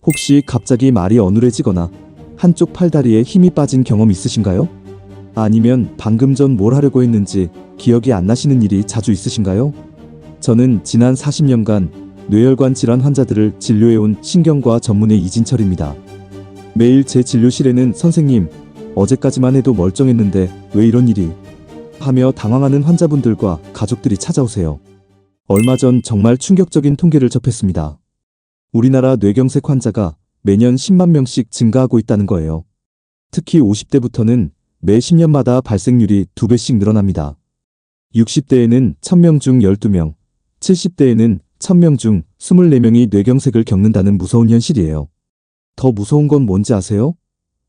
혹시 갑자기 말이 어눌해지거나 한쪽 팔다리에 힘이 빠진 경험 있으신가요? 아니면 방금 전 뭘 하려고 했는지 기억이 안 나시는 일이 자주 있으신가요? 저는 지난 40년간 뇌혈관 질환 환자들을 진료해온 신경과 전문의 이진철입니다. 매일 제 진료실에는 선생님, 어제까지만 해도 멀쩡했는데 왜 이런 일이? 하며 당황하는 환자분들과 가족들이 찾아오세요. 얼마 전 정말 충격적인 통계를 접했습니다. 우리나라 뇌경색 환자가 매년 10만 명씩 증가하고 있다는 거예요. 특히 50대부터는 매 10년마다 발생률이 2배씩 늘어납니다. 60대에는 1000명 중 12명, 70대에는 1000명 중 24명이 뇌경색을 겪는다는 무서운 현실이에요. 더 무서운 건 뭔지 아세요?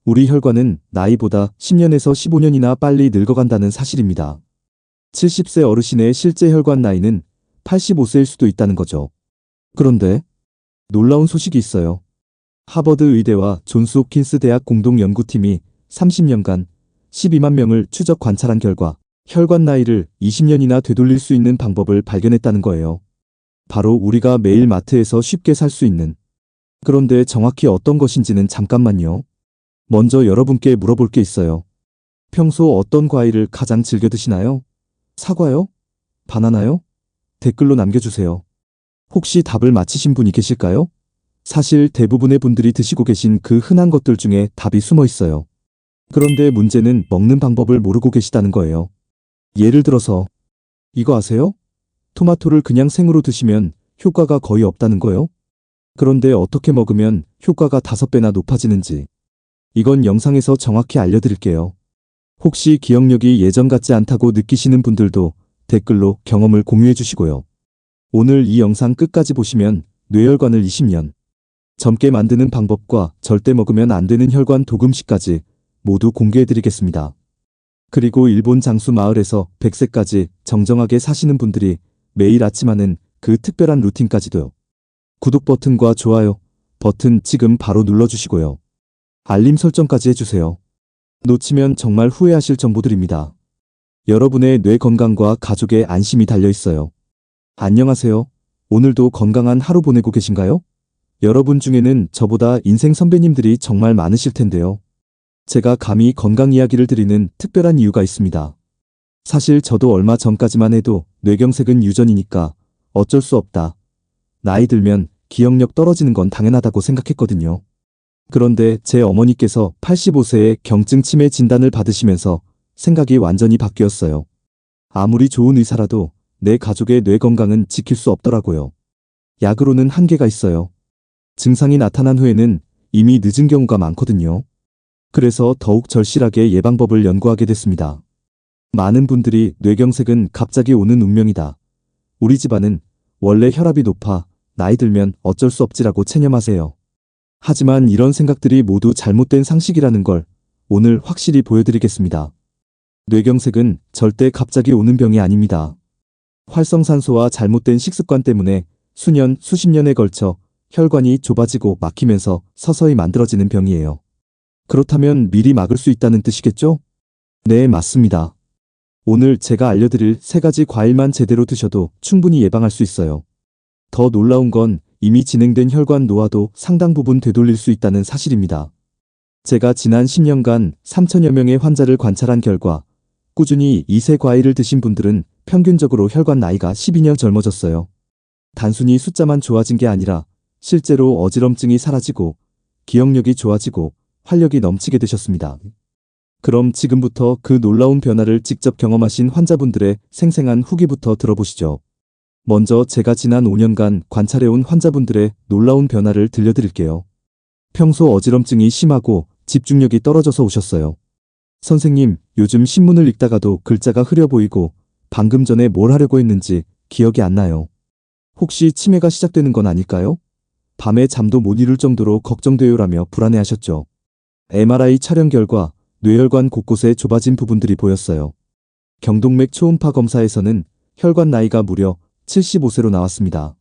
우리 혈관은 나이보다 10년에서 15년이나 빨리 늙어간다는 사실입니다. 70세 어르신의 실제 혈관 나이는 85세일 수도 있다는 거죠. 그런데 놀라운 소식이 있어요. 하버드 의대와 존스 홉킨스 대학 공동 연구팀이 30년간 12만 명을 추적 관찰한 결과 혈관 나이를 20년이나 되돌릴 수 있는 방법을 발견했다는 거예요. 바로 우리가 매일 마트에서 쉽게 살 수 있는. 그런데 정확히 어떤 것인지는 잠깐만요. 먼저 여러분께 물어볼 게 있어요. 평소 어떤 과일을 가장 즐겨 드시나요? 사과요? 바나나요? 댓글로 남겨주세요. 혹시 답을 맞히신 분이 계실까요? 사실 대부분의 분들이 드시고 계신 그 흔한 것들 중에 답이 숨어 있어요. 그런데 문제는 먹는 방법을 모르고 계시다는 거예요. 예를 들어서 이거 아세요? 토마토를 그냥 생으로 드시면 효과가 거의 없다는 거요? 그런데 어떻게 먹으면 효과가 5배나 높아지는지. 이건 영상에서 정확히 알려드릴게요. 혹시 기억력이 예전 같지 않다고 느끼시는 분들도 댓글로 경험을 공유해 주시고요. 오늘 이 영상 끝까지 보시면 뇌혈관을 20년 젊게 만드는 방법과 절대 먹으면 안 되는 혈관 도금식까지 모두 공개해 드리겠습니다. 그리고 일본 장수 마을에서 100세까지 정정하게 사시는 분들이 매일 아침 하는 그 특별한 루틴까지도요. 구독 버튼과 좋아요 버튼 지금 바로 눌러주시고요. 알림 설정까지 해주세요. 놓치면 정말 후회하실 정보들입니다. 여러분의 뇌 건강과 가족의 안심이 달려있어요. 안녕하세요. 오늘도 건강한 하루 보내고 계신가요? 여러분 중에는 저보다 인생 선배님들이 정말 많으실 텐데요. 제가 감히 건강 이야기를 드리는 특별한 이유가 있습니다. 사실 저도 얼마 전까지만 해도 뇌경색은 유전이니까 어쩔 수 없다. 나이 들면 기억력 떨어지는 건 당연하다고 생각했거든요. 그런데 제 어머니께서 85세에 경증 치매 진단을 받으시면서 생각이 완전히 바뀌었어요. 아무리 좋은 의사라도 내 가족의 뇌 건강은 지킬 수 없더라고요. 약으로는 한계가 있어요. 증상이 나타난 후에는 이미 늦은 경우가 많거든요. 그래서 더욱 절실하게 예방법을 연구하게 됐습니다. 많은 분들이 뇌경색은 갑자기 오는 운명이다. 우리 집안은 원래 혈압이 높아 나이 들면 어쩔 수 없지라고 체념하세요. 하지만 이런 생각들이 모두 잘못된 상식이라는 걸 오늘 확실히 보여드리겠습니다. 뇌경색은 절대 갑자기 오는 병이 아닙니다. 활성산소와 잘못된 식습관 때문에 수년, 수십 년에 걸쳐 혈관이 좁아지고 막히면서 서서히 만들어지는 병이에요. 그렇다면 미리 막을 수 있다는 뜻이겠죠? 네, 맞습니다. 오늘 제가 알려드릴 3가지 과일만 제대로 드셔도 충분히 예방할 수 있어요. 더 놀라운 건 이미 진행된 혈관 노화도 상당 부분 되돌릴 수 있다는 사실입니다. 제가 지난 10년간 3천여 명의 환자를 관찰한 결과 꾸준히 이 3과일을 드신 분들은 평균적으로 혈관 나이가 12년 젊어졌어요. 단순히 숫자만 좋아진 게 아니라 실제로 어지럼증이 사라지고 기억력이 좋아지고 활력이 넘치게 되셨습니다. 그럼 지금부터 그 놀라운 변화를 직접 경험하신 환자분들의 생생한 후기부터 들어보시죠. 먼저 제가 지난 5년간 관찰해온 환자분들의 놀라운 변화를 들려드릴게요. 평소 어지럼증이 심하고 집중력이 떨어져서 오셨어요. 선생님, 요즘 신문을 읽다가도 글자가 흐려 보이고 방금 전에 뭘 하려고 했는지 기억이 안 나요. 혹시 치매가 시작되는 건 아닐까요? 밤에 잠도 못 이룰 정도로 걱정돼요라며 불안해하셨죠. MRI 촬영 결과 뇌혈관 곳곳에 좁아진 부분들이 보였어요. 경동맥 초음파 검사에서는 혈관 나이가 무려 75세로 나왔습니다.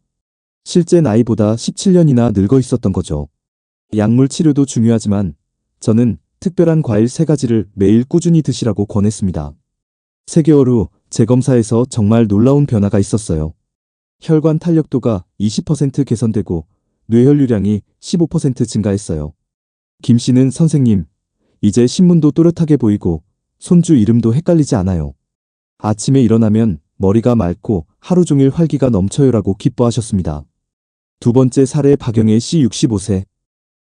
실제 나이보다 17년이나 늙어 있었던 거죠. 약물 치료도 중요하지만 저는 특별한 과일 3가지를 매일 꾸준히 드시라고 권했습니다. 3개월 후 재검사에서 정말 놀라운 변화가 있었어요. 혈관 탄력도가 20% 개선되고 뇌혈류량이 15% 증가했어요. 김 씨는 선생님, 이제 신문도 또렷하게 보이고 손주 이름도 헷갈리지 않아요. 아침에 일어나면 머리가 맑고 하루 종일 활기가 넘쳐요라고 기뻐하셨습니다. 두 번째 사례 박영애 씨 65세.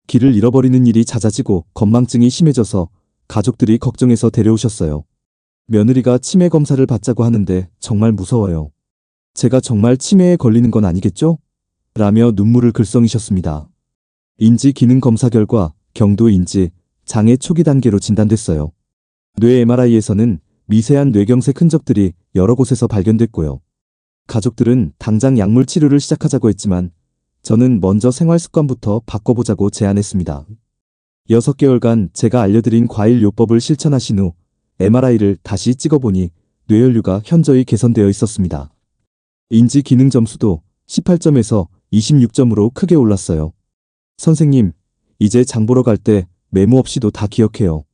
길을 잃어버리는 일이 잦아지고 건망증이 심해져서 가족들이 걱정해서 데려오셨어요. 며느리가 치매 검사를 받자고 하는데 정말 무서워요. 제가 정말 치매에 걸리는 건 아니겠죠? 라며 눈물을 글썽이셨습니다. 인지 기능 검사 결과 경도 인지 장애 초기 단계로 진단됐어요. 뇌 MRI에서는 미세한 뇌경색 흔적들이 여러 곳에서 발견됐고요. 가족들은 당장 약물 치료를 시작하자고 했지만 저는 먼저 생활 습관부터 바꿔보자고 제안했습니다. 6개월간 제가 알려드린 과일 요법을 실천하신 후 MRI를 다시 찍어보니 뇌혈류가 현저히 개선되어 있었습니다. 인지 기능 점수도 18점에서 26점으로 크게 올랐어요. 선생님, 이제 장 보러 갈 때 메모 없이도 다 기억해요.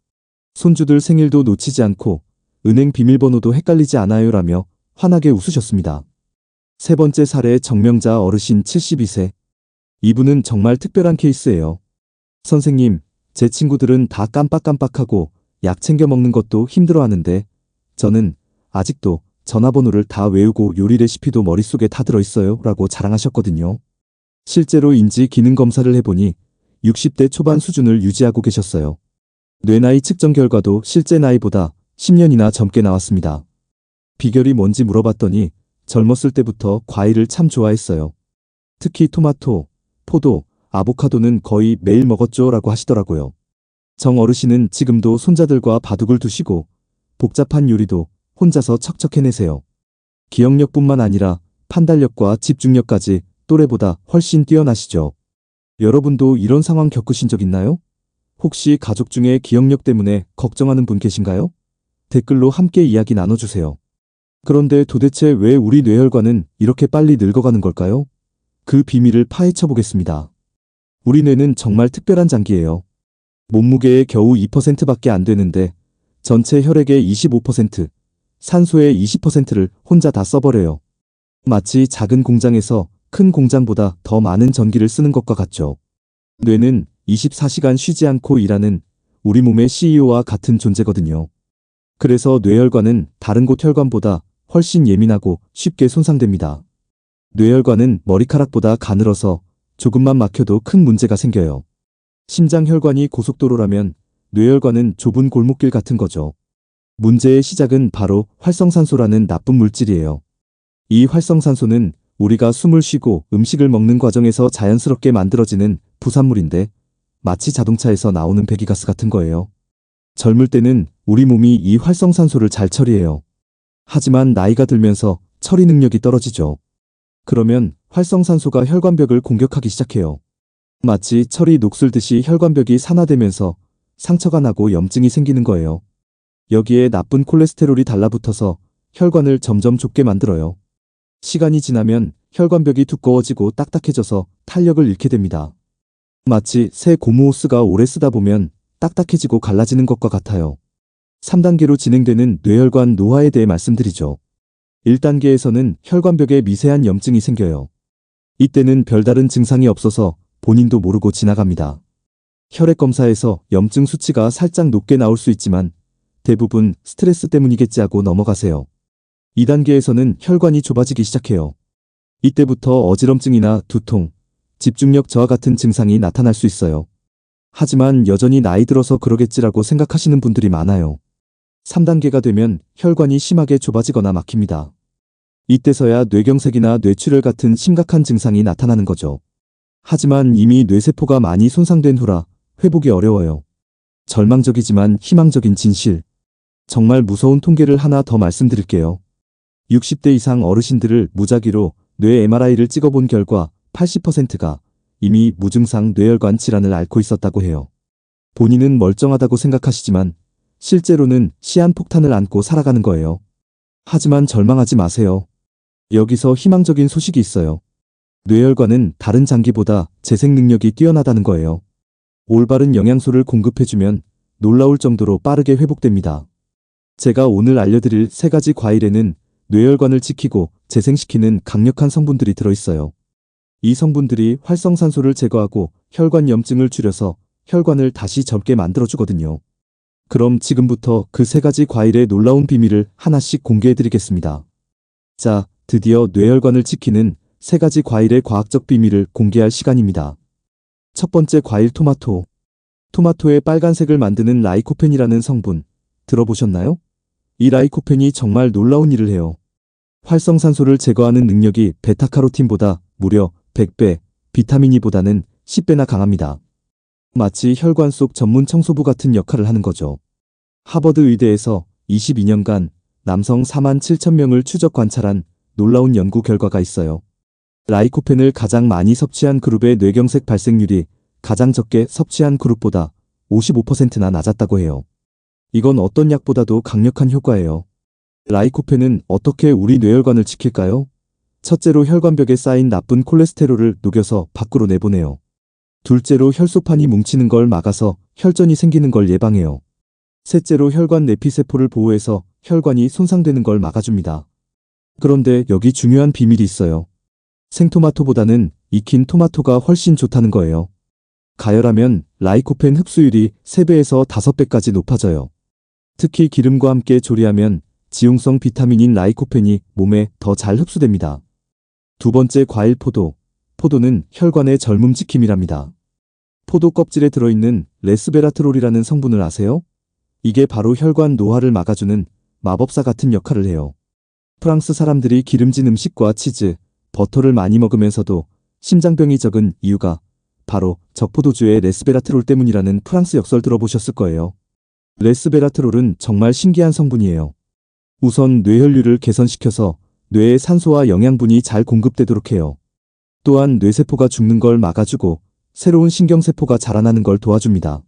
손주들 생일도 놓치지 않고 은행 비밀번호도 헷갈리지 않아요라며 환하게 웃으셨습니다. 세 번째 사례 정명자 어르신 72세. 이분은 정말 특별한 케이스예요. 선생님, 제 친구들은 다 깜빡깜빡하고 약 챙겨 먹는 것도 힘들어하는데 저는 아직도 전화번호를 다 외우고 요리 레시피도 머릿속에 다 들어있어요 라고 자랑하셨거든요. 실제로 인지 기능 검사를 해보니 60대 초반 수준을 유지하고 계셨어요. 뇌나이 측정 결과도 실제 나이보다 10년이나 젊게 나왔습니다. 비결이 뭔지 물어봤더니 젊었을 때부터 과일을 참 좋아했어요. 특히 토마토, 포도, 아보카도는 거의 매일 먹었죠 라고 하시더라고요. 정 어르신은 지금도 손자들과 바둑을 두시고 복잡한 요리도 혼자서 척척 해내세요. 기억력뿐만 아니라 판단력과 집중력까지 또래보다 훨씬 뛰어나시죠. 여러분도 이런 상황 겪으신 적 있나요? 혹시 가족 중에 기억력 때문에 걱정하는 분 계신가요? 댓글로 함께 이야기 나눠주세요. 그런데 도대체 왜 우리 뇌혈관은 이렇게 빨리 늙어가는 걸까요? 그 비밀을 파헤쳐 보겠습니다. 우리 뇌는 정말 특별한 장기예요. 몸무게의 겨우 2%밖에 안 되는데 전체 혈액의 25%, 산소의 20%를 혼자 다 써버려요. 마치 작은 공장에서 큰 공장보다 더 많은 전기를 쓰는 것과 같죠. 뇌는 24시간 쉬지 않고 일하는 우리 몸의 CEO와 같은 존재거든요. 그래서 뇌혈관은 다른 곳 혈관보다 훨씬 예민하고 쉽게 손상됩니다. 뇌혈관은 머리카락보다 가늘어서 조금만 막혀도 큰 문제가 생겨요. 심장혈관이 고속도로라면 뇌혈관은 좁은 골목길 같은 거죠. 문제의 시작은 바로 활성산소라는 나쁜 물질이에요. 이 활성산소는 우리가 숨을 쉬고 음식을 먹는 과정에서 자연스럽게 만들어지는 부산물인데 마치 자동차에서 나오는 배기가스 같은 거예요. 젊을 때는 우리 몸이 이 활성산소를 잘 처리해요. 하지만 나이가 들면서 처리 능력이 떨어지죠. 그러면 활성산소가 혈관벽을 공격하기 시작해요. 마치 철이 녹슬듯이 혈관벽이 산화되면서 상처가 나고 염증이 생기는 거예요. 여기에 나쁜 콜레스테롤이 달라붙어서 혈관을 점점 좁게 만들어요. 시간이 지나면 혈관벽이 두꺼워지고 딱딱해져서 탄력을 잃게 됩니다. 마치 새 고무호스가 오래 쓰다 보면 딱딱해지고 갈라지는 것과 같아요. 3단계로 진행되는 뇌혈관 노화에 대해 말씀드리죠. 1단계에서는 혈관벽에 미세한 염증이 생겨요. 이때는 별다른 증상이 없어서 본인도 모르고 지나갑니다. 혈액 검사에서 염증 수치가 살짝 높게 나올 수 있지만 대부분 스트레스 때문이겠지 하고 넘어가세요. 2단계에서는 혈관이 좁아지기 시작해요. 이때부터 어지럼증이나 두통, 집중력 저하 같은 증상이 나타날 수 있어요. 하지만 여전히 나이 들어서 그러겠지라고 생각하시는 분들이 많아요. 3단계가 되면 혈관이 심하게 좁아지거나 막힙니다. 이때서야 뇌경색이나 뇌출혈 같은 심각한 증상이 나타나는 거죠. 하지만 이미 뇌세포가 많이 손상된 후라 회복이 어려워요. 절망적이지만 희망적인 진실. 정말 무서운 통계를 하나 더 말씀드릴게요. 60대 이상 어르신들을 무작위로 뇌 MRI를 찍어본 결과 80%가 이미 무증상 뇌혈관 질환을 앓고 있었다고 해요. 본인은 멀쩡하다고 생각하시지만 실제로는 시한폭탄을 안고 살아가는 거예요. 하지만 절망하지 마세요. 여기서 희망적인 소식이 있어요. 뇌혈관은 다른 장기보다 재생 능력이 뛰어나다는 거예요. 올바른 영양소를 공급해주면 놀라울 정도로 빠르게 회복됩니다. 제가 오늘 알려드릴 3가지 과일에는 뇌혈관을 지키고 재생시키는 강력한 성분들이 들어있어요. 이 성분들이 활성산소를 제거하고 혈관 염증을 줄여서 혈관을 다시 젊게 만들어주거든요. 그럼 지금부터 그 세 가지 과일의 놀라운 비밀을 하나씩 공개해드리겠습니다. 자, 드디어 뇌혈관을 지키는 세 가지 과일의 과학적 비밀을 공개할 시간입니다. 첫 번째 과일 토마토. 토마토의 빨간색을 만드는 라이코펜이라는 성분, 들어보셨나요? 이 라이코펜이 정말 놀라운 일을 해요. 활성산소를 제거하는 능력이 베타카로틴보다 무려 100배, 비타민 E보다는 10배나 강합니다. 마치 혈관 속 전문 청소부 같은 역할을 하는 거죠. 하버드 의대에서 22년간 남성 4만 7천 명을 추적 관찰한 놀라운 연구 결과가 있어요. 라이코펜을 가장 많이 섭취한 그룹의 뇌경색 발생률이 가장 적게 섭취한 그룹보다 55%나 낮았다고 해요. 이건 어떤 약보다도 강력한 효과예요. 라이코펜은 어떻게 우리 뇌혈관을 지킬까요? 첫째로 혈관벽에 쌓인 나쁜 콜레스테롤을 녹여서 밖으로 내보내요. 둘째로 혈소판이 뭉치는 걸 막아서 혈전이 생기는 걸 예방해요. 셋째로 혈관 내피세포를 보호해서 혈관이 손상되는 걸 막아줍니다. 그런데 여기 중요한 비밀이 있어요. 생토마토보다는 익힌 토마토가 훨씬 좋다는 거예요. 가열하면 라이코펜 흡수율이 3배에서 5배까지 높아져요. 특히 기름과 함께 조리하면 지용성 비타민인 라이코펜이 몸에 더 잘 흡수됩니다. 두 번째 과일 포도. 포도는 혈관의 젊음 지킴이랍니다. 포도 껍질에 들어있는 레스베라트롤이라는 성분을 아세요? 이게 바로 혈관 노화를 막아주는 마법사 같은 역할을 해요. 프랑스 사람들이 기름진 음식과 치즈, 버터를 많이 먹으면서도 심장병이 적은 이유가 바로 적포도주의 레스베라트롤 때문이라는 프랑스 역설 들어보셨을 거예요. 레스베라트롤은 정말 신기한 성분이에요. 우선 뇌혈류를 개선시켜서 뇌에 산소와 영양분이 잘 공급되도록 해요. 또한 뇌세포가 죽는 걸 막아주고 새로운 신경세포가 자라나는 걸 도와줍니다.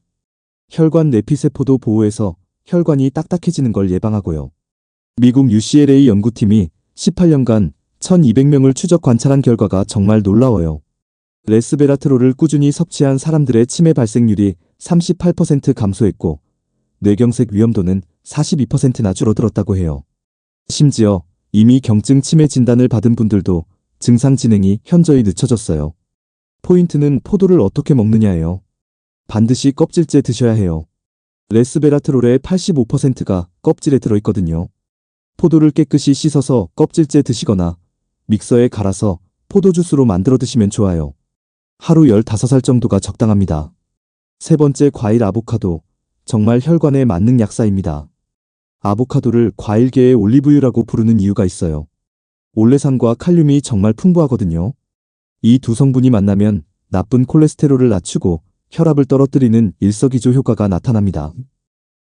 혈관 내피세포도 보호해서 혈관이 딱딱해지는 걸 예방하고요. 미국 UCLA 연구팀이 18년간 1200명을 추적 관찰한 결과가 정말 놀라워요. 레스베라트롤을 꾸준히 섭취한 사람들의 치매 발생률이 38% 감소했고 뇌경색 위험도는 42%나 줄어들었다고 해요. 심지어 이미 경증 치매 진단을 받은 분들도 증상 진행이 현저히 늦춰졌어요. 포인트는 포도를 어떻게 먹느냐예요. 반드시 껍질째 드셔야 해요. 레스베라트롤의 85%가 껍질에 들어있거든요. 포도를 깨끗이 씻어서 껍질째 드시거나 믹서에 갈아서 포도 주스로 만들어 드시면 좋아요. 하루 15살 정도가 적당합니다. 세 번째 과일 아보카도. 정말 혈관에 만능 약사입니다. 아보카도를 과일계의 올리브유라고 부르는 이유가 있어요. 올레산과 칼륨이 정말 풍부하거든요. 이 두 성분이 만나면 나쁜 콜레스테롤을 낮추고 혈압을 떨어뜨리는 일석이조 효과가 나타납니다.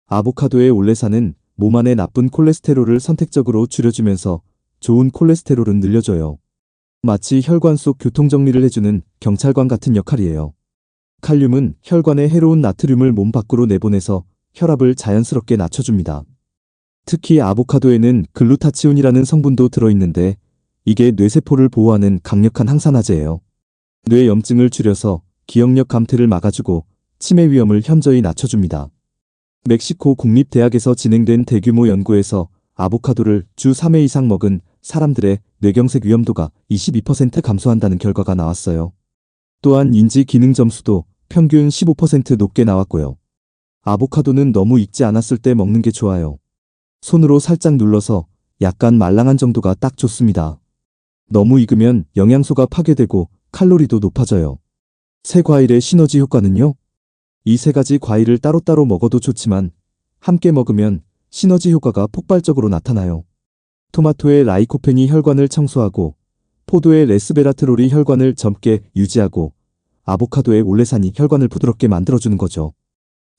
아보카도의 올레산은 몸 안의 나쁜 콜레스테롤을 선택적으로 줄여주면서 좋은 콜레스테롤은 늘려줘요. 마치 혈관 속 교통정리를 해주는 경찰관 같은 역할이에요. 칼륨은 혈관에 해로운 나트륨을 몸 밖으로 내보내서 혈압을 자연스럽게 낮춰줍니다. 특히 아보카도에는 글루타치온이라는 성분도 들어있는데 이게 뇌세포를 보호하는 강력한 항산화제예요. 뇌 염증을 줄여서 기억력 감퇴를 막아주고 치매 위험을 현저히 낮춰줍니다. 멕시코 국립대학에서 진행된 대규모 연구에서 아보카도를 주 3회 이상 먹은 사람들의 뇌경색 위험도가 22% 감소한다는 결과가 나왔어요. 또한 인지 기능 점수도 평균 15% 높게 나왔고요. 아보카도는 너무 익지 않았을 때 먹는 게 좋아요. 손으로 살짝 눌러서 약간 말랑한 정도가 딱 좋습니다. 너무 익으면 영양소가 파괴되고 칼로리도 높아져요. 세 과일의 시너지 효과는요? 이 세 가지 과일을 따로따로 먹어도 좋지만 함께 먹으면 시너지 효과가 폭발적으로 나타나요. 토마토의 라이코펜이 혈관을 청소하고 포도의 레스베라트롤이 혈관을 젊게 유지하고 아보카도의 올레산이 혈관을 부드럽게 만들어주는 거죠.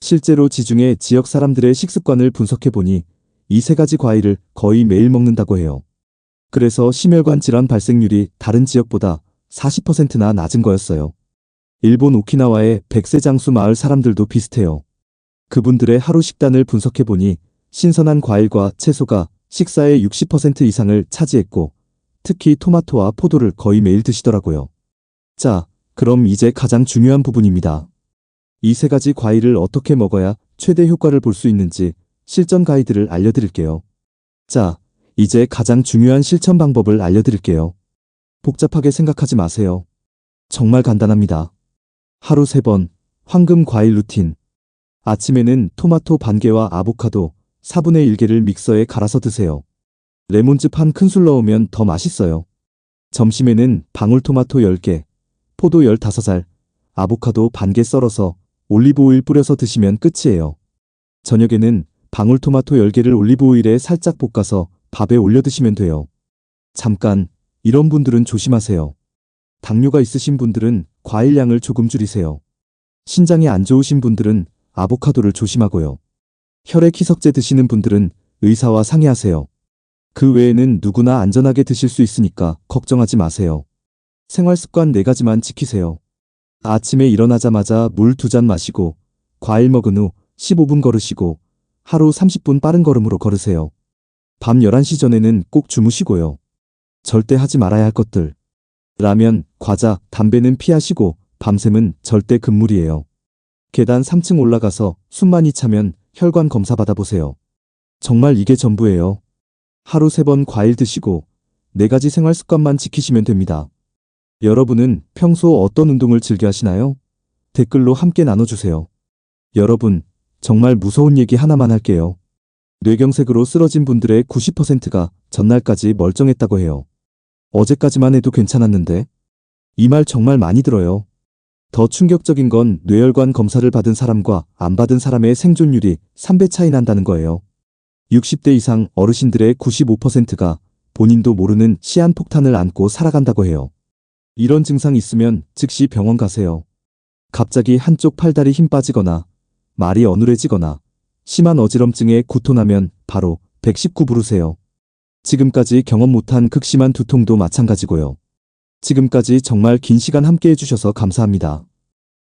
실제로 지중해 지역 사람들의 식습관을 분석해보니 이 세 가지 과일을 거의 매일 먹는다고 해요. 그래서 심혈관 질환 발생률이 다른 지역보다 40%나 낮은 거였어요. 일본 오키나와의 백세장수 마을 사람들도 비슷해요. 그분들의 하루 식단을 분석해보니 신선한 과일과 채소가 식사의 60% 이상을 차지했고 특히 토마토와 포도를 거의 매일 드시더라고요. 자, 그럼 이제 가장 중요한 부분입니다. 이 세 가지 과일을 어떻게 먹어야 최대 효과를 볼 수 있는지 실전 가이드를 알려드릴게요. 자, 이제 가장 중요한 실천 방법을 알려드릴게요. 복잡하게 생각하지 마세요. 정말 간단합니다. 하루 3번, 황금 과일 루틴. 아침에는 토마토 반개와 아보카도 4분의 1개를 믹서에 갈아서 드세요. 레몬즙 한 큰술 넣으면 더 맛있어요. 점심에는 방울토마토 10개, 포도 15알, 아보카도 반개 썰어서 올리브오일 뿌려서 드시면 끝이에요. 저녁에는 방울토마토 10개를 올리브오일에 살짝 볶아서 밥에 올려 드시면 돼요. 잠깐, 이런 분들은 조심하세요. 당뇨가 있으신 분들은 과일량을 조금 줄이세요. 신장이 안 좋으신 분들은 아보카도를 조심하고요. 혈액 희석제 드시는 분들은 의사와 상의하세요. 그 외에는 누구나 안전하게 드실 수 있으니까 걱정하지 마세요. 생활습관 4가지만 지키세요. 아침에 일어나자마자 물 2잔 마시고, 과일 먹은 후 15분 걸으시고, 하루 30분 빠른 걸음으로 걸으세요. 밤 11시 전에는 꼭 주무시고요. 절대 하지 말아야 할 것들. 라면, 과자, 담배는 피하시고 밤샘은 절대 금물이에요. 계단 3층 올라가서 숨 많이 차면 혈관 검사 받아보세요. 정말 이게 전부예요. 하루 3번 과일 드시고 4가지 생활 습관만 지키시면 됩니다. 여러분은 평소 어떤 운동을 즐겨 하시나요? 댓글로 함께 나눠주세요. 여러분, 정말 무서운 얘기 하나만 할게요. 뇌경색으로 쓰러진 분들의 90%가 전날까지 멀쩡했다고 해요. 어제까지만 해도 괜찮았는데? 이 말 정말 많이 들어요. 더 충격적인 건 뇌혈관 검사를 받은 사람과 안 받은 사람의 생존율이 3배 차이 난다는 거예요. 60대 이상 어르신들의 95%가 본인도 모르는 시한폭탄을 안고 살아간다고 해요. 이런 증상 있으면 즉시 병원 가세요. 갑자기 한쪽 팔다리 힘 빠지거나 말이 어눌해지거나 심한 어지럼증에 구토나면 바로 119 부르세요. 지금까지 경험 못한 극심한 두통도 마찬가지고요. 지금까지 정말 긴 시간 함께 해주셔서 감사합니다.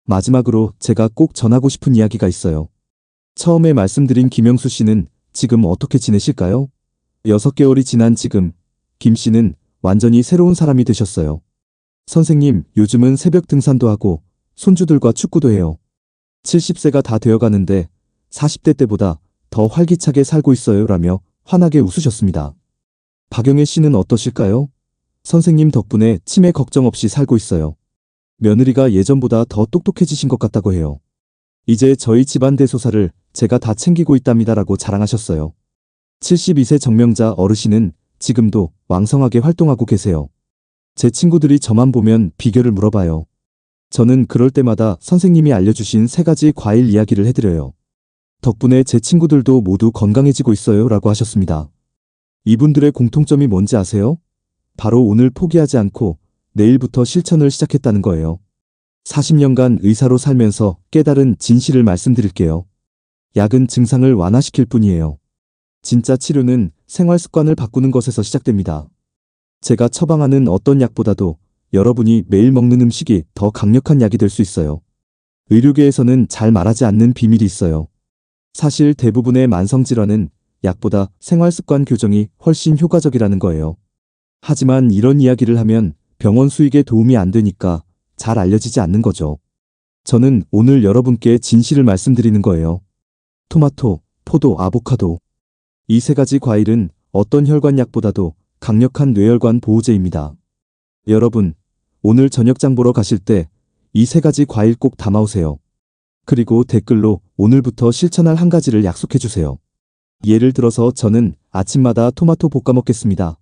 마지막으로 제가 꼭 전하고 싶은 이야기가 있어요. 처음에 말씀드린 김영수 씨는 지금 어떻게 지내실까요? 6개월이 지난 지금 김 씨는 완전히 새로운 사람이 되셨어요. 선생님, 요즘은 새벽 등산도 하고 손주들과 축구도 해요. 70세가 다 되어가는데 40대 때보다 더 활기차게 살고 있어요 라며 환하게 웃으셨습니다. 박영애 씨는 어떠실까요? 선생님 덕분에 치매 걱정 없이 살고 있어요. 며느리가 예전보다 더 똑똑해지신 것 같다고 해요. 이제 저희 집안 대소사를 제가 다 챙기고 있답니다라고 자랑하셨어요. 72세 정명자 어르신은 지금도 왕성하게 활동하고 계세요. 제 친구들이 저만 보면 비결을 물어봐요. 저는 그럴 때마다 선생님이 알려주신 3가지 과일 이야기를 해드려요. 덕분에 제 친구들도 모두 건강해지고 있어요 라고 하셨습니다. 이분들의 공통점이 뭔지 아세요? 바로 오늘 포기하지 않고 내일부터 실천을 시작했다는 거예요. 40년간 의사로 살면서 깨달은 진실을 말씀드릴게요. 약은 증상을 완화시킬 뿐이에요. 진짜 치료는 생활 습관을 바꾸는 것에서 시작됩니다. 제가 처방하는 어떤 약보다도 여러분이 매일 먹는 음식이 더 강력한 약이 될 수 있어요. 의료계에서는 잘 말하지 않는 비밀이 있어요. 사실 대부분의 만성질환은 약보다 생활습관 교정이 훨씬 효과적이라는 거예요. 하지만 이런 이야기를 하면 병원 수익에 도움이 안 되니까 잘 알려지지 않는 거죠. 저는 오늘 여러분께 진실을 말씀드리는 거예요. 토마토, 포도, 아보카도. 이 3가지 과일은 어떤 혈관약보다도 강력한 뇌혈관 보호제입니다. 여러분, 오늘 저녁장 보러 가실 때 이 3가지 과일 꼭 담아오세요. 그리고 댓글로 오늘부터 실천할 1가지를 약속해주세요. 예를 들어서 저는 아침마다 토마토 볶아 먹겠습니다.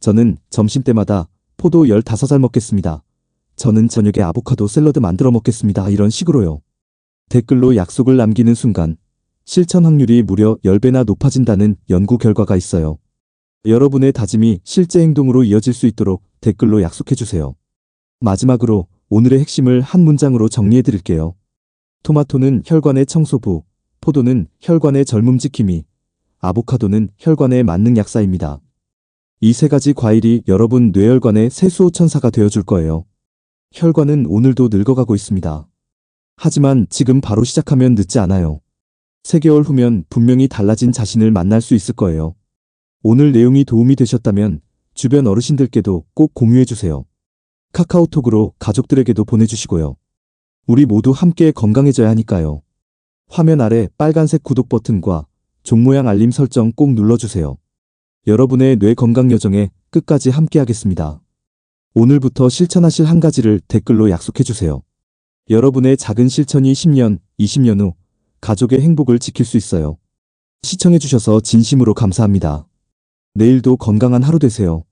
저는 점심때마다 포도 15알 먹겠습니다. 저는 저녁에 아보카도 샐러드 만들어 먹겠습니다. 이런 식으로요. 댓글로 약속을 남기는 순간 실천 확률이 무려 10배나 높아진다는 연구 결과가 있어요. 여러분의 다짐이 실제 행동으로 이어질 수 있도록 댓글로 약속해주세요. 마지막으로 오늘의 핵심을 한 문장으로 정리해 드릴게요. 토마토는 혈관의 청소부, 포도는 혈관의 젊음 지킴이, 아보카도는 혈관의 만능 약사입니다. 이 3가지 과일이 여러분 뇌혈관의 세수호천사가 되어줄 거예요. 혈관은 오늘도 늙어가고 있습니다. 하지만 지금 바로 시작하면 늦지 않아요. 3개월 후면 분명히 달라진 자신을 만날 수 있을 거예요. 오늘 내용이 도움이 되셨다면 주변 어르신들께도 꼭 공유해주세요. 카카오톡으로 가족들에게도 보내주시고요. 우리 모두 함께 건강해져야 하니까요. 화면 아래 빨간색 구독 버튼과 종 모양 알림 설정 꼭 눌러주세요. 여러분의 뇌 건강 여정에 끝까지 함께하겠습니다. 오늘부터 실천하실 한 가지를 댓글로 약속해주세요. 여러분의 작은 실천이 10년, 20년 후 가족의 행복을 지킬 수 있어요. 시청해주셔서 진심으로 감사합니다. 내일도 건강한 하루 되세요.